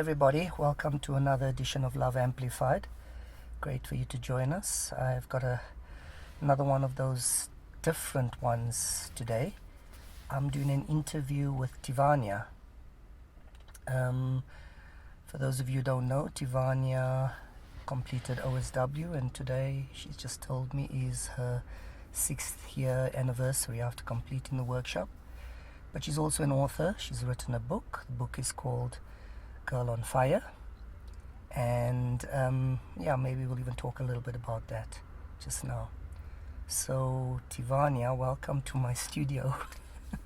everybody. Welcome to another edition of Love Amplified. Great for you to join us. I've got another one of those different ones today. I'm doing an interview with Tivania. For those of you who don't know, Tivania completed OSW, and today she's just told me is her 6th year anniversary after completing the workshop. But she's also an author. She's written a book. The book is called Girl on Fire, and maybe we'll even talk a little bit about that just now. So Tivania, welcome to my studio.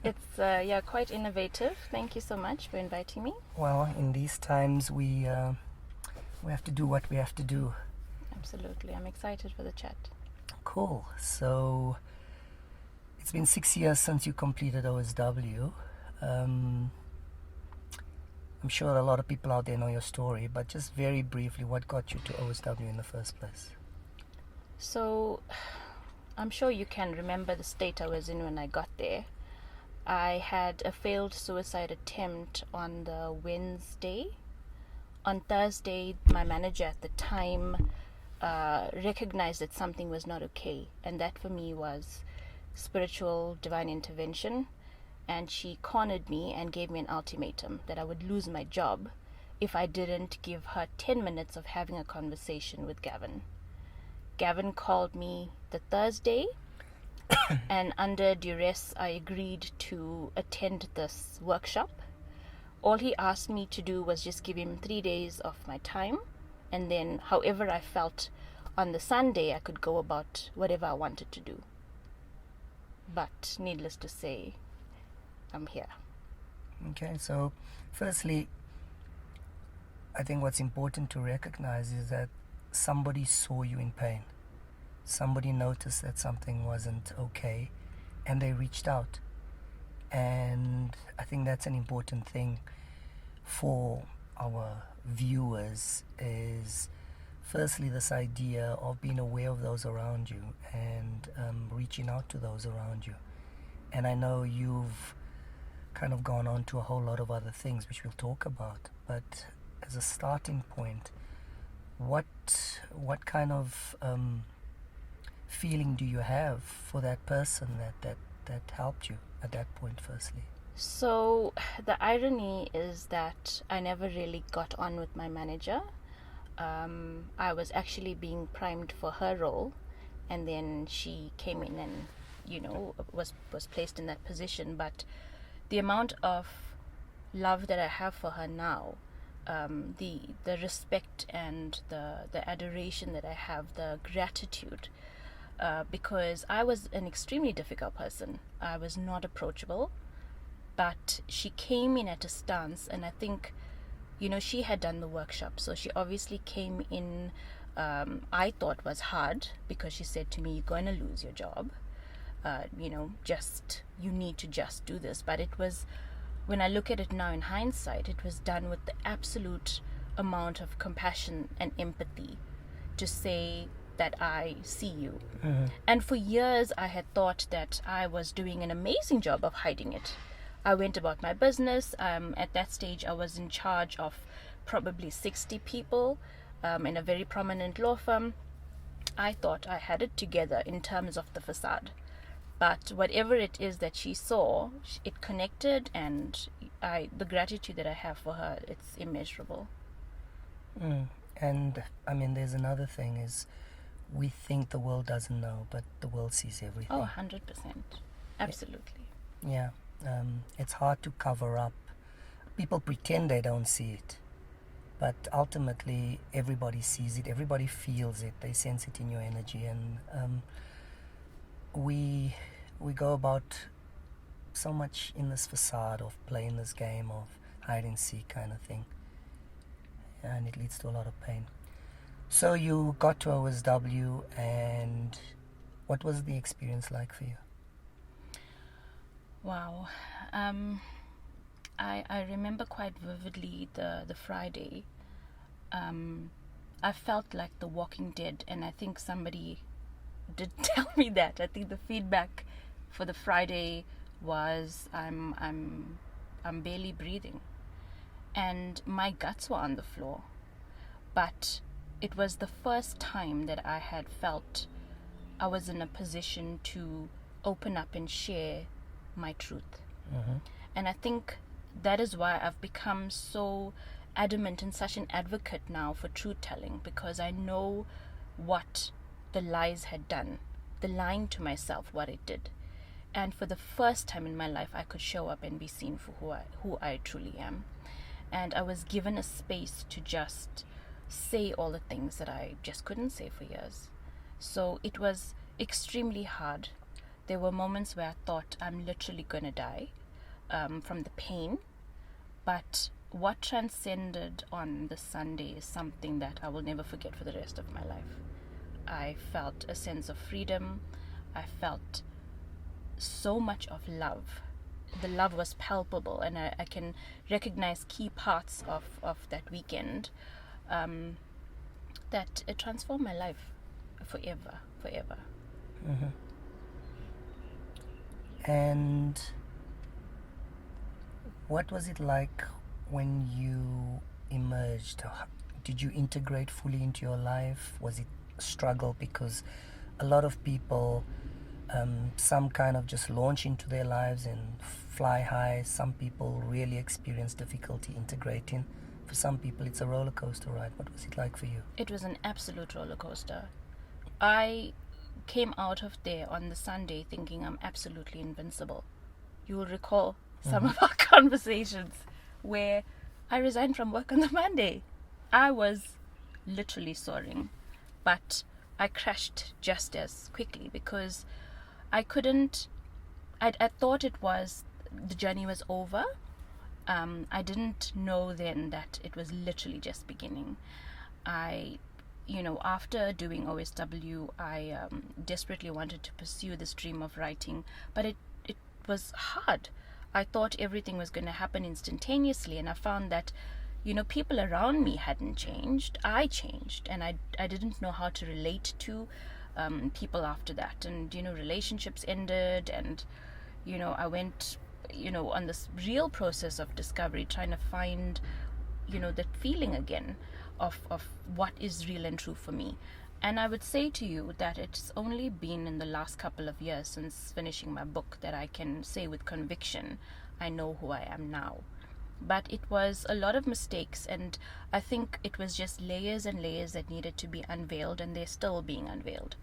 It's quite innovative. Thank you so much for inviting me. Well, in these times we have to do what we have to do. Absolutely, I'm excited for the chat. Cool. So it's been 6 years since you completed OSW. I'm sure a lot of people out there know your story, but just very briefly, what got you to OSW in the first place? So, I'm sure you can remember the state I was in when I got there. I had a failed suicide attempt on the Wednesday. On Thursday, my manager at the time recognized that something was not okay, and that for me was spiritual divine intervention. And she cornered me and gave me an ultimatum that I would lose my job if I didn't give her 10 minutes of having a conversation with Gavin. Gavin called me the Thursday, and under duress, I agreed to attend this workshop. All he asked me to do was just give him 3 days of my time, and then however I felt on the Sunday, I could go about whatever I wanted to do. But needless to say, I'm here. Okay, so firstly, I think what's important to recognize is that somebody saw you in pain. Somebody noticed that something wasn't okay, and they reached out. And I think that's an important thing for our viewers, is firstly this idea of being aware of those around you and reaching out to those around you. And I know you've kind of gone on to a whole lot of other things which we'll talk about, but as a starting point, what kind of feeling do you have for that person that helped you at that point, firstly? So the irony is that I never really got on with my manager. I was actually being primed for her role, and then she came in and was placed in that position. But the amount of love that I have for her now, the respect and the adoration that I have, the gratitude, because I was an extremely difficult person. I was not approachable, but she came in at a stance, and I think, she had done the workshop, so she obviously came in, I thought was hard, because she said to me, you're going to lose your job. You need to just do this. But it was, when I look at it now in hindsight, it was done with the absolute amount of compassion and empathy to say that I see you. Mm-hmm. And for years I had thought that I was doing an amazing job of hiding it. I went about my business. At that stage I was in charge of probably 60 people in a very prominent law firm. I thought I had it together in terms of the facade. But whatever it is that she saw, it connected, and the gratitude that I have for her, it's immeasurable. And I mean, there's another thing is, we think the world doesn't know, but the world sees everything. Oh, 100%. Absolutely. Yeah. It's hard to cover up. People pretend they don't see it, but ultimately everybody sees it, everybody feels it, they sense it in your energy. And we go about so much in this facade of playing this game of hide and seek kind of thing, and it leads to a lot of pain. So you got to OSW, and what was the experience like for you? Wow. I remember quite vividly the Friday. I felt like the Walking Dead, and I think somebody did tell me that. I think the feedback for the Friday was I'm barely breathing. and my guts were on the floor. But it was the first time that I had felt I was in a position to open up and share my truth. And I think that is why I've become so adamant and such an advocate now for truth telling, because I know what the lies had done, the lying to myself, what it did. And for the first time in my life, I could show up and be seen for who I truly am. And I was given a space to just say all the things that I just couldn't say for years. So it was extremely hard. There were moments where I thought I'm literally gonna die from the pain. But what transcended on the Sunday is something that I will never forget for the rest of my life. I felt a sense of freedom. I felt so much of love. The love was palpable, and I can recognize key parts of that weekend that it transformed my life forever. And what was it like when you emerged? Did you integrate fully into your life? Was it a struggle? Because a lot of people, some kind of just launch into their lives and fly high. Some people really experience difficulty integrating. For some people, it's a roller coaster ride. What was it like for you? It was an absolute roller coaster. I came out of there on the Sunday thinking I'm absolutely invincible. You will recall some of our conversations where I resigned from work on the Monday. I was literally soaring, but I crashed just as quickly because I thought the journey was over. I didn't know then that it was literally just beginning. After doing OSW, I desperately wanted to pursue this dream of writing, but it was hard. I thought everything was going to happen instantaneously, and I found that, people around me hadn't changed. I changed, and I didn't know how to relate to people after that. And, relationships ended, and, I went, on this real process of discovery, trying to find, that feeling again of what is real and true for me. And I would say to you that it's only been in the last couple of years since finishing my book that I can say with conviction, I know who I am now. But it was a lot of mistakes, and I think it was just layers and layers that needed to be unveiled, and they're still being unveiled.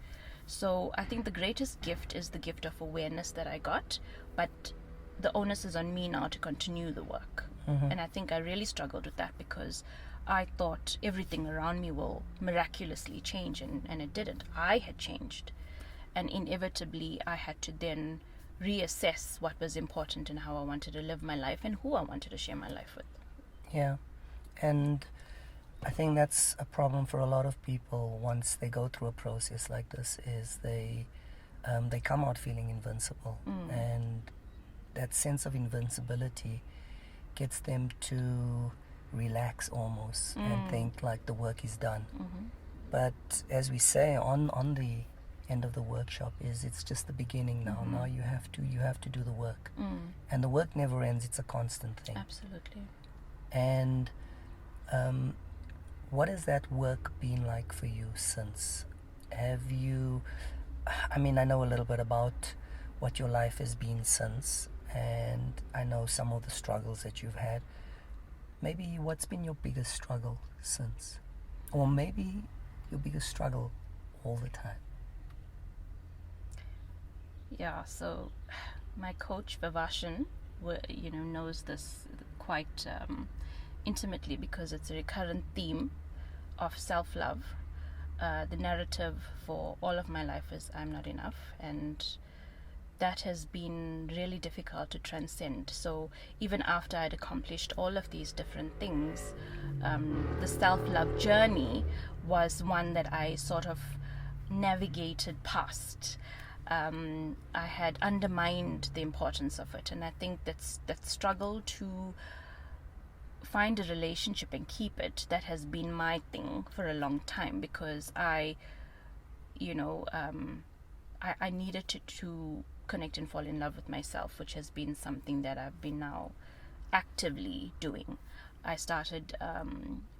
So I think the greatest gift is the gift of awareness that I got, but the onus is on me now to continue the work. And I think I really struggled with that because I thought everything around me will miraculously change, and it didn't. I had changed, and inevitably I had to then reassess what was important and how I wanted to live my life and who I wanted to share my life with. Yeah, and I think that's a problem for a lot of people once they go through a process like this, is they come out feeling invincible, and that sense of invincibility gets them to relax almost and think like the work is done. But as we say on the end of the workshop, it's just the beginning now. Now you have to do the work, and the work never ends. It's a constant thing. Absolutely. And what has that work been like for you since? I know a little bit about what your life has been since, and I know some of the struggles that you've had. Maybe what's been your biggest struggle since? Or maybe your biggest struggle all the time? Yeah, so my coach Vivashan knows this quite intimately because it's a recurrent theme of self-love. The narrative for all of my life is I'm not enough, and that has been really difficult to transcend. So even after I'd accomplished all of these different things, the self-love journey was one that I sort of navigated past. I had undermined the importance of it, and I think that struggle to find a relationship and keep it, that has been my thing for a long time, because I needed to connect and fall in love with myself, which has been something that I've been now actively doing. I started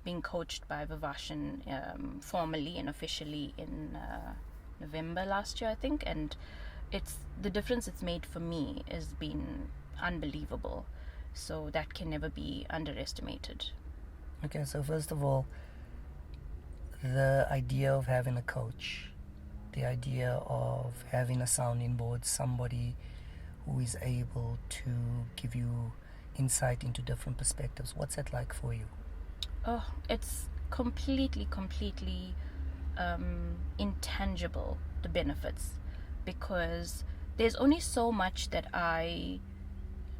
being coached by Vivashan formally and officially in November last year, I think, and it's the difference it's made for me has been unbelievable. So that can never be underestimated. Okay, so first of all, the idea of having a coach, the idea of having a sounding board, somebody who is able to give you insight into different perspectives, what's that like for you? Oh, it's completely intangible, the benefits, because there's only so much that I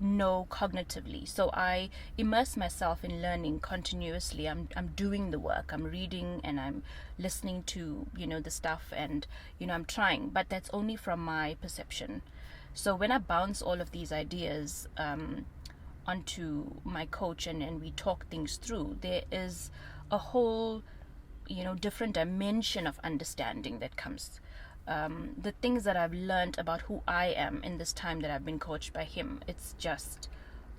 know cognitively, so I immerse myself in learning continuously. I'm doing the work, I'm reading and I'm listening to the stuff, and I'm trying, but that's only from my perception. So when I bounce all of these ideas onto my coach and we talk things through, there is a whole different dimension of understanding that comes. The things that I've learned about who I am in this time that I've been coached by him, it's just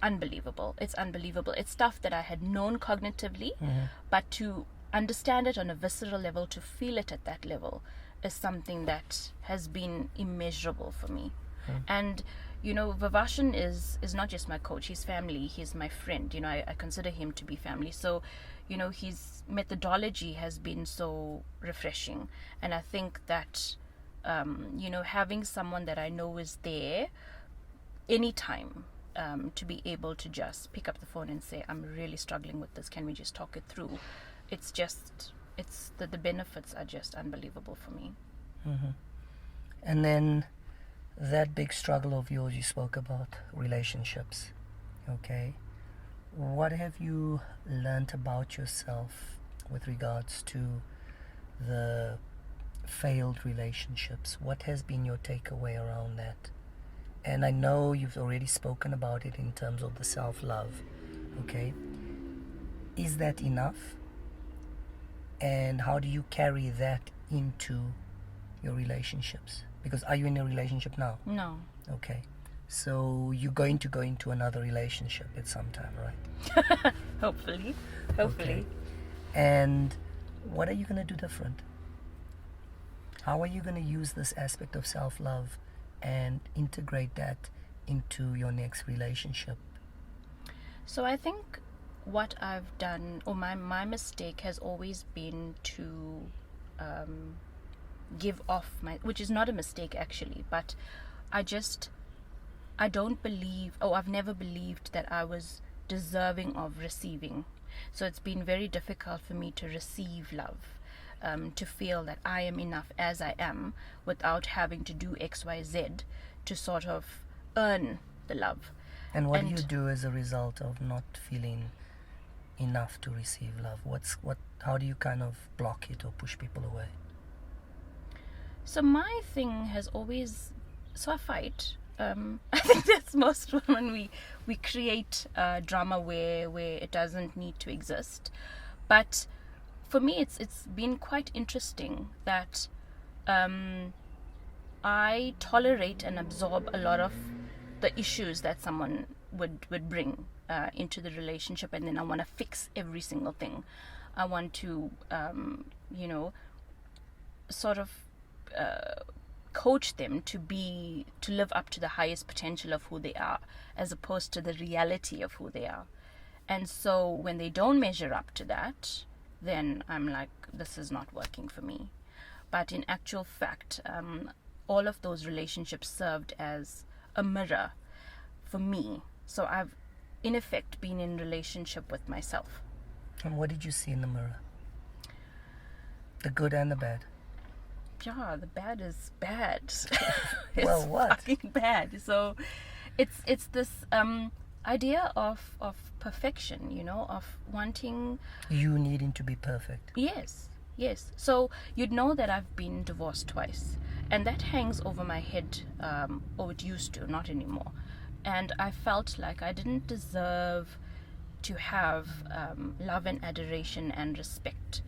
unbelievable. It's unbelievable. It's stuff that I had known cognitively, but to understand it on a visceral level, to feel it at that level, is something that has been immeasurable for me. And Vivashan is not just my coach, he's family, he's my friend. I consider him to be family. So his methodology has been so refreshing, and I think that having someone that I know is there anytime, to be able to just pick up the phone and say, I'm really struggling with this, can we just talk it through? It's the benefits are just unbelievable for me. And then that big struggle of yours, you spoke about relationships. Okay, what have you learnt about yourself with regards to the failed relationships? What has been your takeaway around that? And I know you've already spoken about it in terms of the self-love. Okay, is that enough? And how do you carry that into your relationships? Because are you in a relationship now? No. Okay, so you're going to go into another relationship at some time, right? Hopefully. Okay. And what are you going to do different? How are you going to use this aspect of self-love and integrate that into your next relationship? So I think what I've done, or my mistake has always been to give off which is not a mistake actually, but I've never believed that I was deserving of receiving. So it's been very difficult for me to receive love, to feel that I am enough as I am without having to do XYZ to sort of earn the love. And what do you do as a result of not feeling enough to receive love? How do you kind of block it or push people away? So my thing has always, I fight. I think that's most when we create drama where it doesn't need to exist. But for me, it's been quite interesting that I tolerate and absorb a lot of the issues that someone would bring into the relationship, and then I want to fix every single thing. I want to sort of coach them to live up to the highest potential of who they are, as opposed to the reality of who they are. And so when they don't measure up to that, then I'm like, this is not working for me. But in actual fact, all of those relationships served as a mirror for me. So I've in effect been in relationship with myself. And what did you see in the mirror? The good and the bad? Yeah, the bad is bad. It's well, what? Fucking bad. So it's this idea of perfection, of wanting, you needing to be perfect. Yes. So you'd know that I've been divorced twice, and that hangs over my head, or it used to, not anymore. And I felt like I didn't deserve to have love and adoration and respect.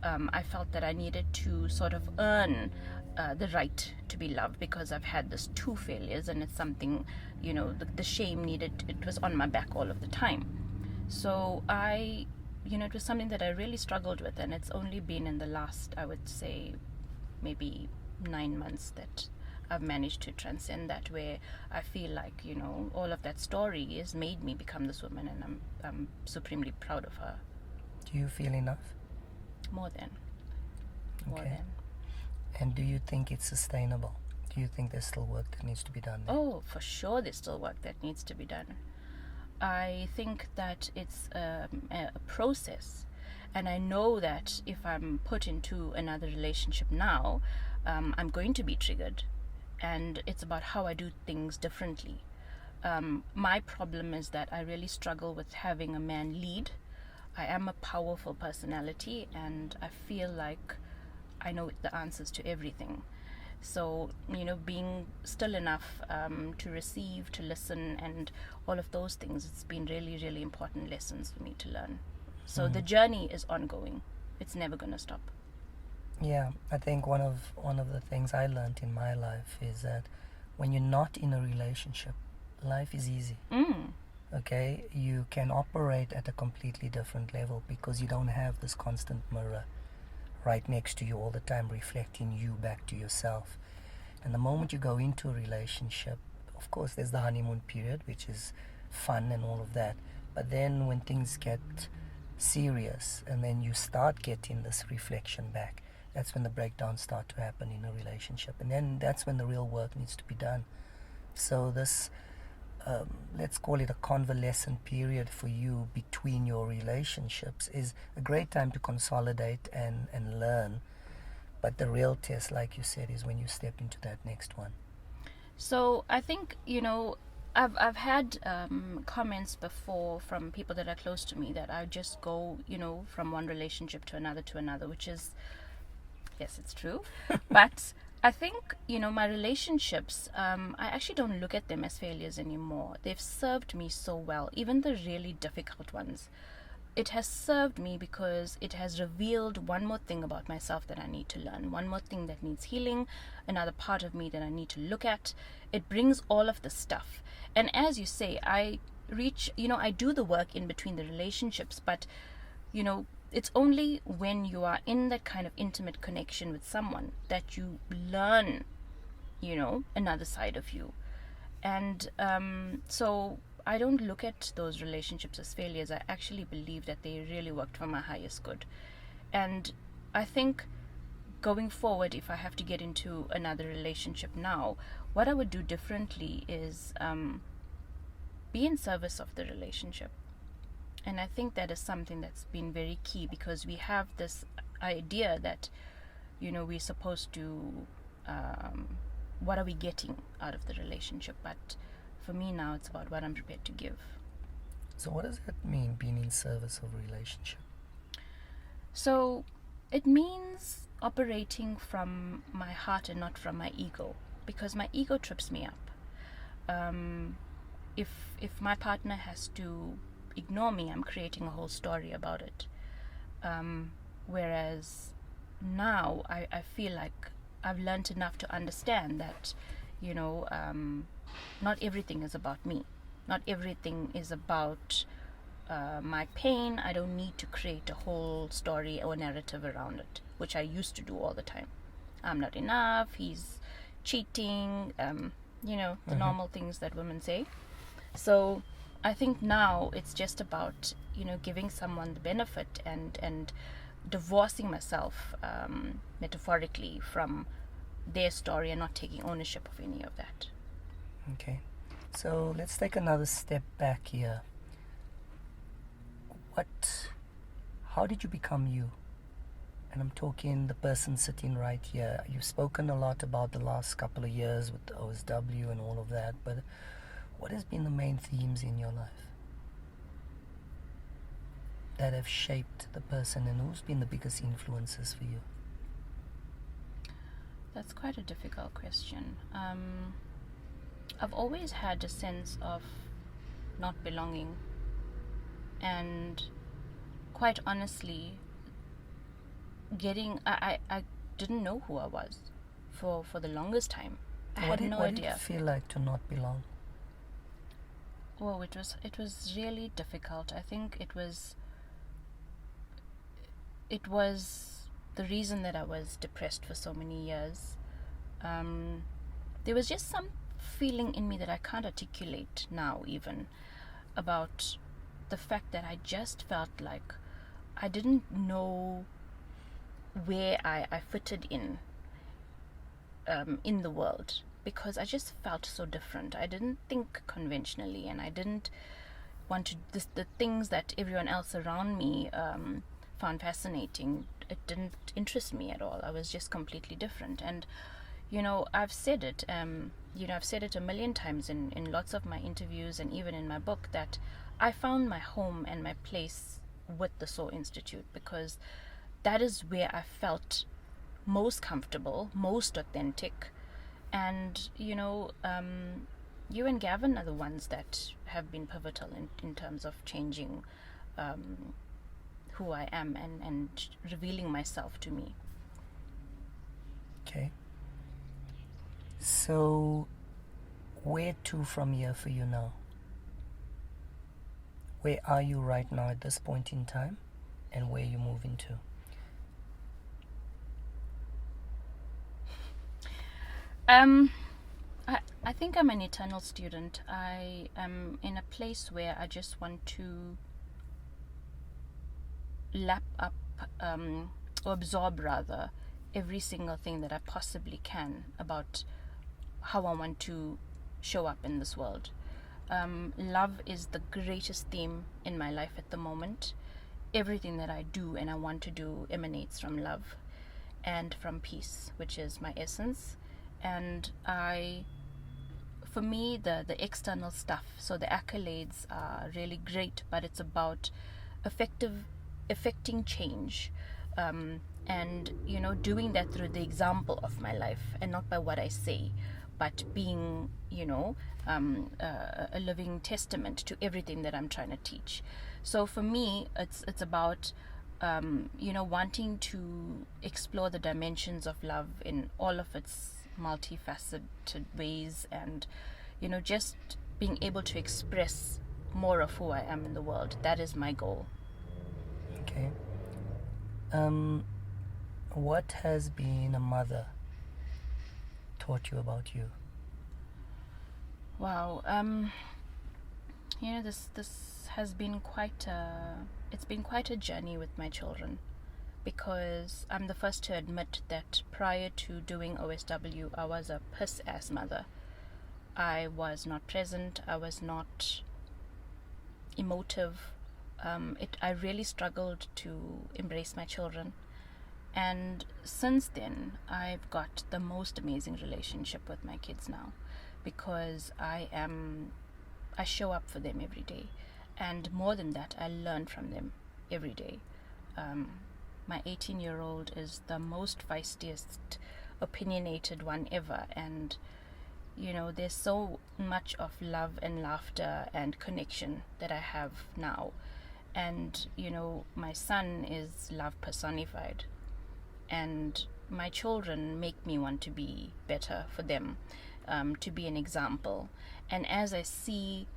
I felt that I needed to sort of earn the right to be loved, because I've had this 2 failures, and it's something, the shame it was on my back all of the time. So it was something that I really struggled with, and it's only been in the last, I would say, maybe 9 months that I've managed to transcend that, where I feel like, all of that story has made me become this woman, and I'm supremely proud of her. Do you feel enough? More than. Okay. And do you think it's sustainable? Do you think there's still work that needs to be done there? Oh, for sure there's still work that needs to be done. I think that it's a process, and I know that if I'm put into another relationship now, I'm going to be triggered, and it's about how I do things differently. My problem is that I really struggle with having a man lead. I am a powerful personality, and I feel like I know the answers to everything. So, being still enough to receive, to listen, and all of those things, it's been really, really important lessons for me to learn. So the journey is ongoing. It's never going to stop. Yeah, I think one of the things I learned in my life is that when you're not in a relationship, life is easy. Okay, you can operate at a completely different level because you don't have this constant mirror right next to you all the time reflecting you back to yourself. And the moment you go into a relationship, of course there's the honeymoon period, which is fun and all of that, but then when things get serious and then you start getting this reflection back, that's when the breakdowns start to happen in a relationship, and then that's when the real work needs to be done. So this let's call it a convalescent period for you between your relationships is a great time to consolidate and learn. But the real test, like you said, is when you step into that next one. So I think, I've had comments before from people that are close to me that I just go, from one relationship to another, which is, yes, it's true. But I think, my relationships, I actually don't look at them as failures anymore. They've served me so well, even the really difficult ones. It has served me because it has revealed one more thing about myself that I need to learn, one more thing that needs healing, another part of me that I need to look at. It brings all of the stuff. And as you say, I do the work in between the relationships, but, it's only when you are in that kind of intimate connection with someone that you learn, another side of you. And so I don't look at those relationships as failures. I actually believe that they really worked for my highest good. And I think going forward, if I have to get into another relationship now, what I would do differently is be in service of the relationship. And I think that is something that's been very key, because we have this idea that, we're supposed to, what are we getting out of the relationship? But for me now, it's about what I'm prepared to give. So what does that mean, being in service of a relationship? So it means operating from my heart and not from my ego, because my ego trips me up. If my partner has to ignore me, I'm creating a whole story about it. Whereas now I feel like I've learned enough to understand that, not everything is about me. Not everything is about my pain. I don't need to create a whole story or narrative around it, which I used to do all the time. I'm not enough, he's cheating, the normal things that women say. So I think now it's just about, giving someone the benefit and divorcing myself, metaphorically, from their story and not taking ownership of any of that. Okay. So let's take another step back here. How did you become you? And I'm talking the person sitting right here. You've spoken a lot about the last couple of years with the OSW and all of that, but what has been the main themes in your life that have shaped the person, and who's been the biggest influences for you? That's quite a difficult question. I've always had a sense of not belonging, and quite honestly, I didn't know who I was for the longest time. I had no idea. What did it feel like to not belong? Well, it was really difficult. I think it was the reason that I was depressed for so many years. There was just some feeling in me that I can't articulate now, even about the fact that I just felt like I didn't know where I fitted in the world, because I just felt so different. I didn't think conventionally, and I didn't want to the things that everyone else around me found fascinating. It didn't interest me at all. I was just completely different. And I've said it. I've said it a million times in lots of my interviews and even in my book, that I found my home and my place with the Soul Institute, because that is where I felt most comfortable, most authentic. And you and Gavin are the ones that have been pivotal in terms of changing who I am and revealing myself to me. Okay. So, where to from here for you now? Where are you right now at this point in time, and where are you moving to? I think I'm an eternal student. I am in a place where I just want to lap up, or absorb rather, every single thing that I possibly can about how I want to show up in this world. Love is the greatest theme in my life at the moment. Everything that I do and I want to do emanates from love and from peace, which is my essence. And for me, the external stuff, so the accolades are really great, but it's about affecting change, and doing that through the example of my life, and not by what I say, but being a living testament to everything that I'm trying to teach. So for me, it's about wanting to explore the dimensions of love in all of its multifaceted ways, and just being able to express more of who I am in the world. That is my goal. Okay. What has being a mother taught you about you? Wow. This has been it's been quite a journey with my children, because I'm the first to admit that prior to doing OSW, I was a piss-ass mother. I was not present. I was not emotive. I really struggled to embrace my children. And since then, I've got the most amazing relationship with my kids now, because I show up for them every day. And more than that, I learn from them every day. My 18-year-old is the most feistiest, opinionated one ever. And, there's so much of love and laughter and connection that I have now. And, my son is love personified. And my children make me want to be better for them, to be an example. And as I see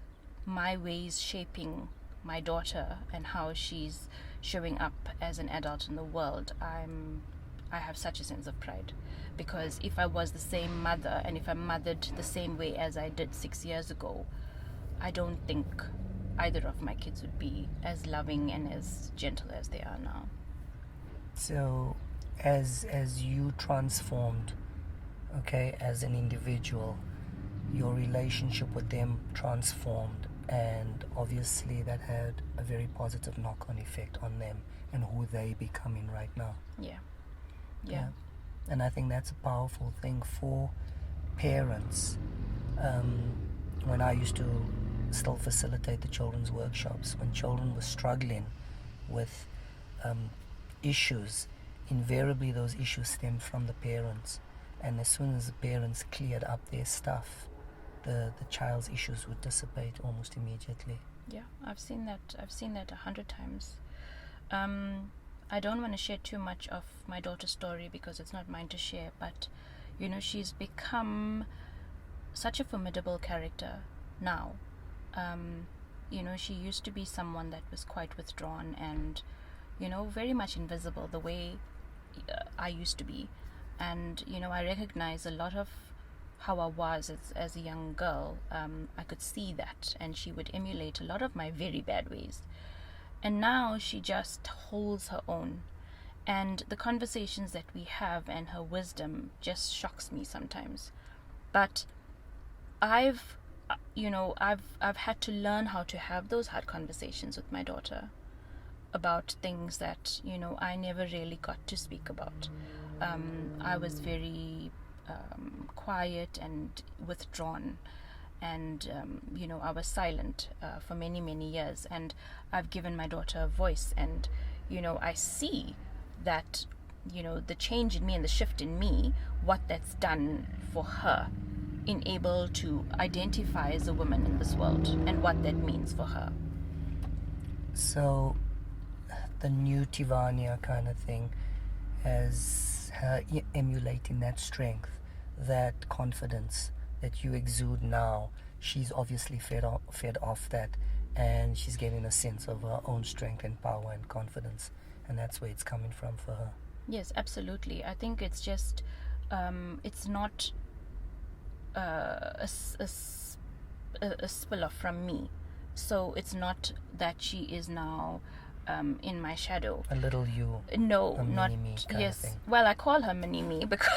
my ways shaping my daughter and how she's showing up as an adult in the world, I have such a sense of pride. Because if I was the same mother, and if I mothered the same way as I did 6 years ago, I don't think either of my kids would be as loving and as gentle as they are now. So, as you transformed, okay, as an individual, your relationship with them transformed, and obviously that had a very positive knock-on effect on them and who they becoming right now. Yeah. And I think that's a powerful thing for parents. When I used to still facilitate the children's workshops, when children were struggling with issues, invariably those issues stemmed from the parents. And as soon as the parents cleared up their stuff, the child's issues would dissipate almost immediately. Yeah, I've seen that 100 times. I don't want to share too much of my daughter's story because it's not mine to share, but she's become such a formidable character now, She used to be someone that was quite withdrawn and, very much invisible the way I used to be. And, I recognize a lot of how I was as a young girl. I could see that, and she would emulate a lot of my very bad ways. And now she just holds her own. And the conversations that we have and her wisdom just shocks me sometimes. But I've had to learn how to have those hard conversations with my daughter about things that, I never really got to speak about. I was very quiet and withdrawn, and I was silent for many, many years. And I've given my daughter a voice, and I see that the change in me and the shift in me, what that's done for her, in able to identify as a woman in this world and what that means for her. So the new Tivania kind of thing, as her emulating that strength, that confidence that you exude now, she's obviously fed off that, and she's getting a sense of her own strength and power and confidence, and that's where it's coming from for her. Yes, absolutely. I think it's just it's not a spill off from me. So it's not that she is now in my shadow. A little you. No, a not mini-me kind yes. of thing. Well, I call her mini me because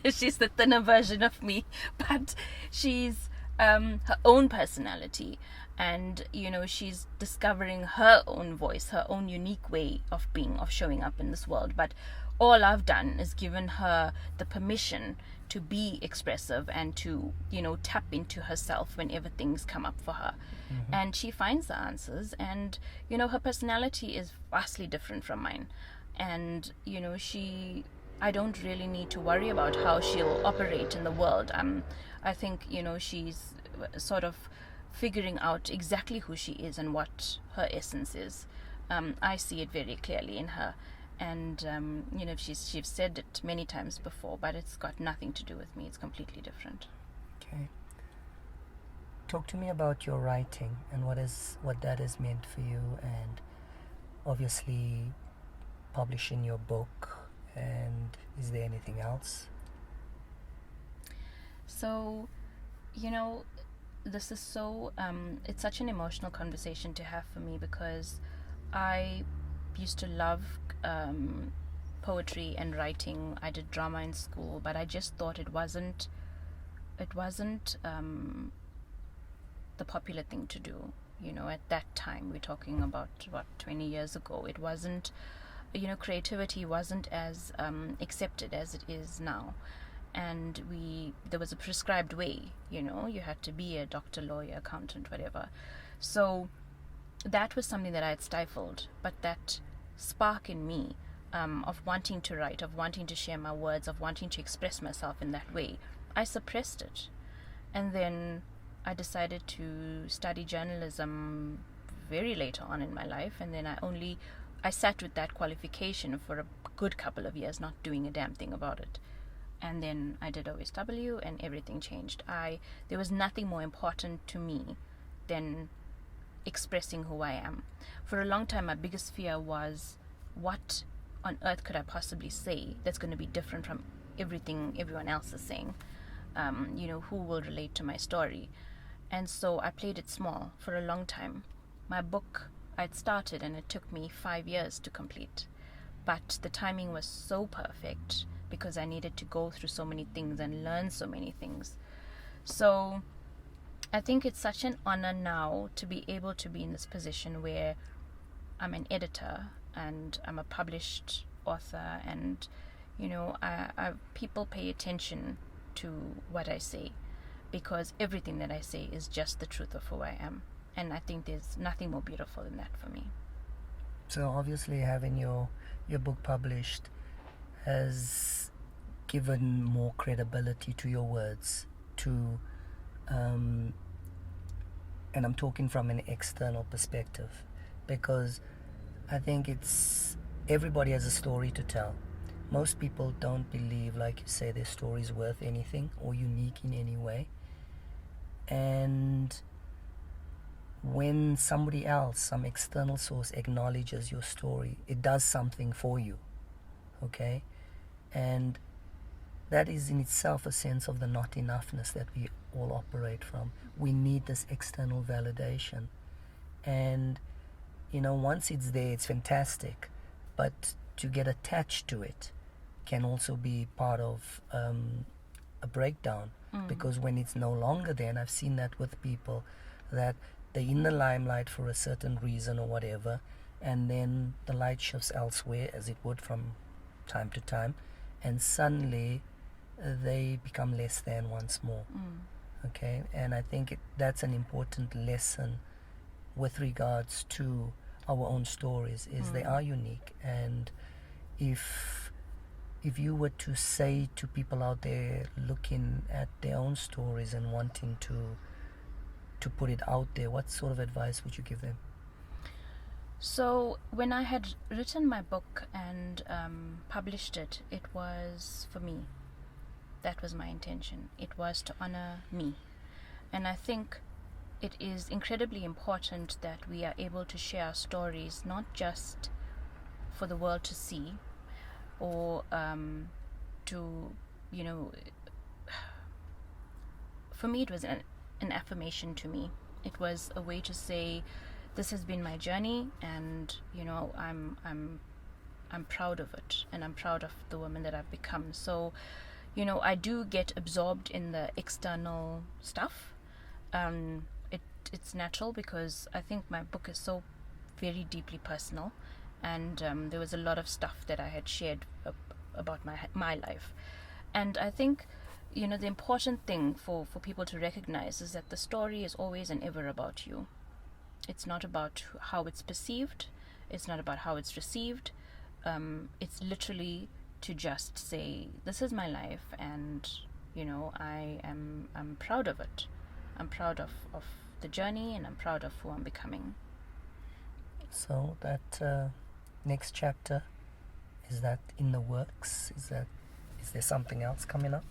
she's the thinner version of me, but she's her own personality, and she's discovering her own voice, her own unique way of being, of showing up in this world. But all I've done is given her the permission to be expressive and to tap into herself whenever things come up for her. Mm-hmm. And she finds the answers, and her personality is vastly different from mine, and I don't really need to worry about how she'll operate in the world. I think she's sort of figuring out exactly who she is and what her essence is. I see it very clearly in her, and she's said it many times before, but it's got nothing to do with me. It's completely different. Okay. Talk to me about your writing and what that has meant for you, and obviously publishing your book. And is there anything else? So, this is so it's such an emotional conversation to have for me, because I used to love poetry and writing. I did drama in school, but I just thought it wasn't the popular thing to do. At that time, we're talking about 20 years ago. It wasn't, creativity wasn't as accepted as it is now. And there was a prescribed way, you had to be a doctor, lawyer, accountant, whatever. So that was something that I had stifled. But that spark in me of wanting to write, of wanting to share my words, of wanting to express myself in that way, I suppressed it. And then I decided to study journalism very later on in my life, and then I sat with that qualification for a good couple of years, not doing a damn thing about it. And then I did OSW, and everything changed. There was nothing more important to me than expressing who I am. For a long time, my biggest fear was, what on earth could I possibly say that's going to be different from everything everyone else is saying? Who will relate to my story? And so I played it small for a long time. My book, I'd started, and it took me 5 years to complete. But the timing was so perfect, because I needed to go through so many things and learn so many things. So I think it's such an honor now to be able to be in this position where I'm an editor and I'm a published author, and people pay attention to what I say, because everything that I say is just the truth of who I am. And I think there's nothing more beautiful than that for me. So obviously having your book published has given more credibility to your words, and I'm talking from an external perspective, because I think everybody has a story to tell. Most people don't believe, like you say, their story's worth anything or unique in any way. And when somebody else, some external source, acknowledges your story, it does something for you. Okay? And that is in itself a sense of the not enoughness that we all operate from. We need this external validation. And, once it's there, it's fantastic. But to get attached to it can also be part of a breakdown. Because when it's no longer there, and I've seen that with people, that they're in the limelight for a certain reason or whatever, and then the light shifts elsewhere, as it would from time to time, and suddenly they become less than once more. Okay? And I think that's an important lesson with regards to our own stories, is they are unique. And if you were to say to people out there looking at their own stories and wanting to put it out there, what sort of advice would you give them? So when I had written my book and published it, it was for me. That was my intention. It was to honor me. And I think it is incredibly important that we are able to share our stories, not just for the world to see, or to, for me it was an affirmation to me. It was a way to say, this has been my journey, and I'm proud of it, and I'm proud of the woman that I've become. So I do get absorbed in the external stuff. It's natural, because I think my book is so very deeply personal, and there was a lot of stuff that I had shared about my life. And I think the important thing for people to recognize is that the story is always and ever about you. It's not about how it's perceived, it's not about how it's received. It's literally to just say, this is my life, and I'm proud of it. I'm proud of the journey, and I'm proud of who I'm becoming. So that next chapter, is that in the works? Is there something else coming up?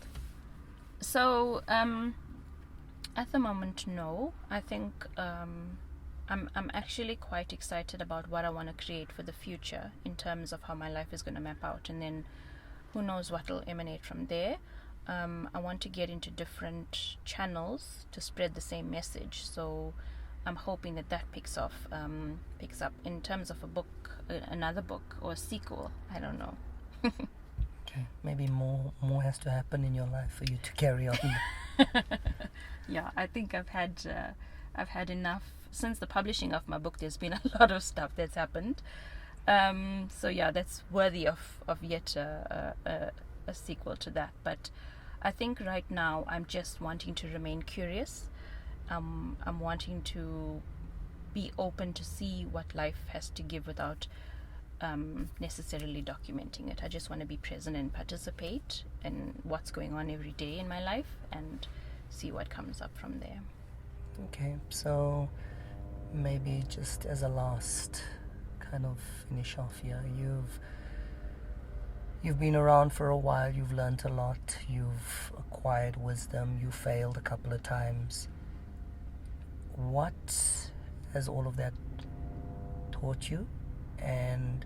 So at the moment, no. I think I'm actually quite excited about what I want to create for the future in terms of how my life is going to map out, and then who knows what will emanate from there. I want to get into different channels to spread the same message, so I'm hoping that picks up in terms of a book, another book, or a sequel. I don't know. Okay, maybe more has to happen in your life for you to carry on. Yeah, I think I've had enough. Since the publishing of my book, there's been a lot of stuff that's happened. So yeah, that's worthy of yet a sequel to that. But I think right now I'm just wanting to remain curious. I'm wanting to be open to see what life has to give without necessarily documenting it. I just want to be present and participate in what's going on every day in my life, and see what comes up from there. Okay, so maybe just as a last kind of finish off here, you've been around for a while, you've learned a lot, you've acquired wisdom, you failed a couple of times. What has all of that taught you, and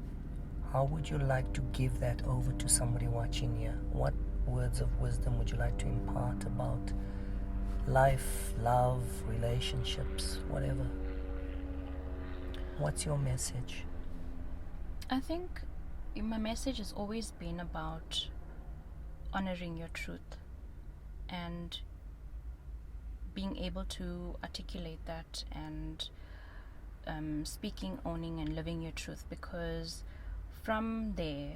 how would you like to give that over to somebody watching here? What words of wisdom would you like to impart about life, love, relationships, whatever? What's your message? I think my message has always been about honoring your truth and being able to articulate that, and speaking, owning, and living your truth, because from there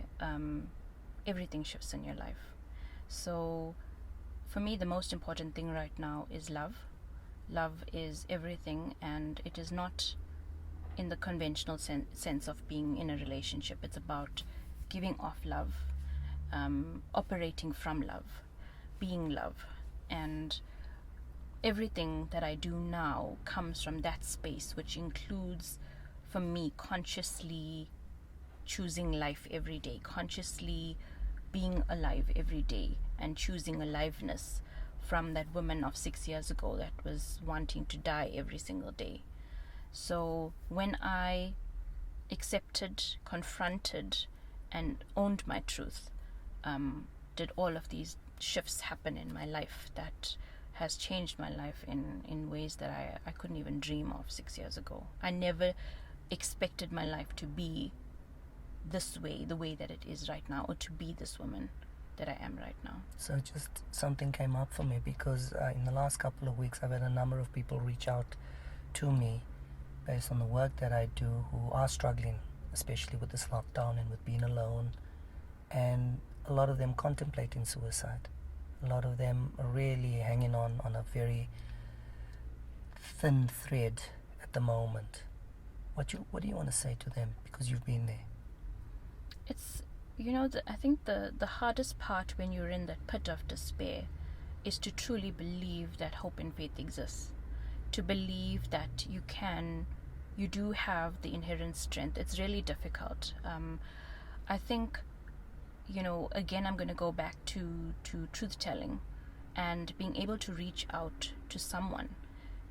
everything shifts in your life. So for me, the most important thing right now is love. Love is everything, and it is not in the conventional sense of being in a relationship. It's about giving off love, operating from love, being love, and everything that I do now comes from that space, which includes, for me, consciously choosing life every day, consciously being alive every day, and choosing aliveness from that woman of 6 years ago that was wanting to die every single day. So when I accepted, confronted, and owned my truth, did all of these shifts happen in my life that has changed my life in ways that I couldn't even dream of 6 years ago. I never expected my life to be this way, the way that it is right now, or to be this woman that I am right now. So just something came up for me because in the last couple of weeks I've had a number of people reach out to me based on the work that I do who are struggling, especially with this lockdown and with being alone, and a lot of them contemplating suicide. A lot of them are really hanging on a very thin thread at the moment. What do you want to say to them, because you've been there? It's, I think the hardest part when you're in that pit of despair is to truly believe that hope and faith exists. To believe that you do have the inherent strength. It's really difficult. I think, again, I'm going to go back to truth telling and being able to reach out to someone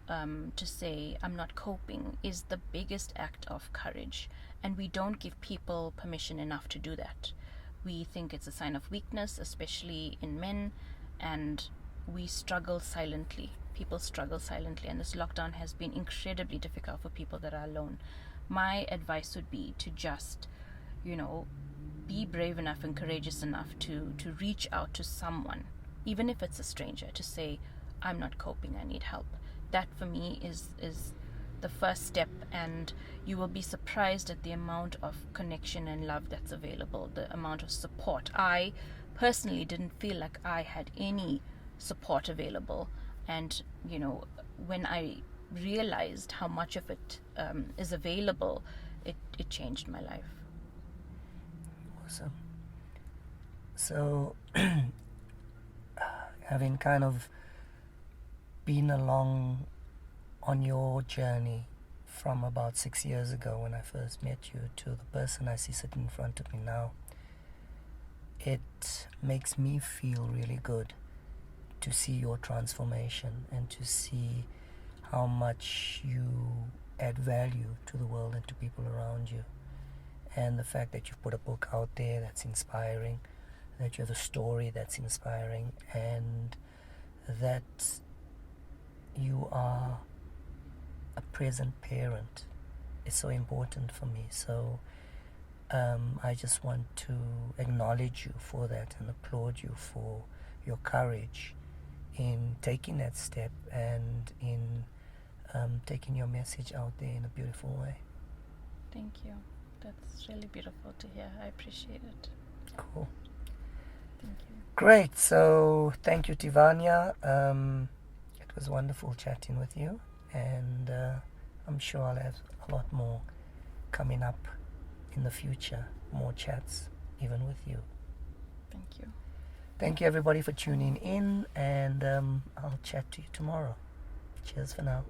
to say, I'm not coping, is the biggest act of courage. And we don't give people permission enough to do that. We think it's a sign of weakness, especially in men, and we struggle silently. People struggle silently, and this lockdown has been incredibly difficult for people that are alone. My advice would be to just, be brave enough and courageous enough to reach out to someone, even if it's a stranger, to say, I'm not coping, I need help. That for me is the first step, and you will be surprised at the amount of connection and love that's available, the amount of support. I personally didn't feel like I had any support available, and when I realized how much of it is available, it changed my life. Awesome. So having kind of been along on your journey from about 6 years ago when I first met you to the person I see sitting in front of me now, it makes me feel really good to see your transformation and to see how much you add value to the world and to people around you. And the fact that you've put a book out there that's inspiring, that you have a story that's inspiring, and that you are a present parent is so important for me. So I just want to acknowledge you for that and applaud you for your courage in taking that step and in taking your message out there in a beautiful way. Thank you. That's really beautiful to hear. I appreciate it. Cool. Thank you. Great. So thank you, Tivania. It was wonderful chatting with you, and I'm sure I'll have a lot more coming up in the future, more chats even with you. Thank you. Thank you everybody for tuning in, and I'll chat to you tomorrow. Cheers for now.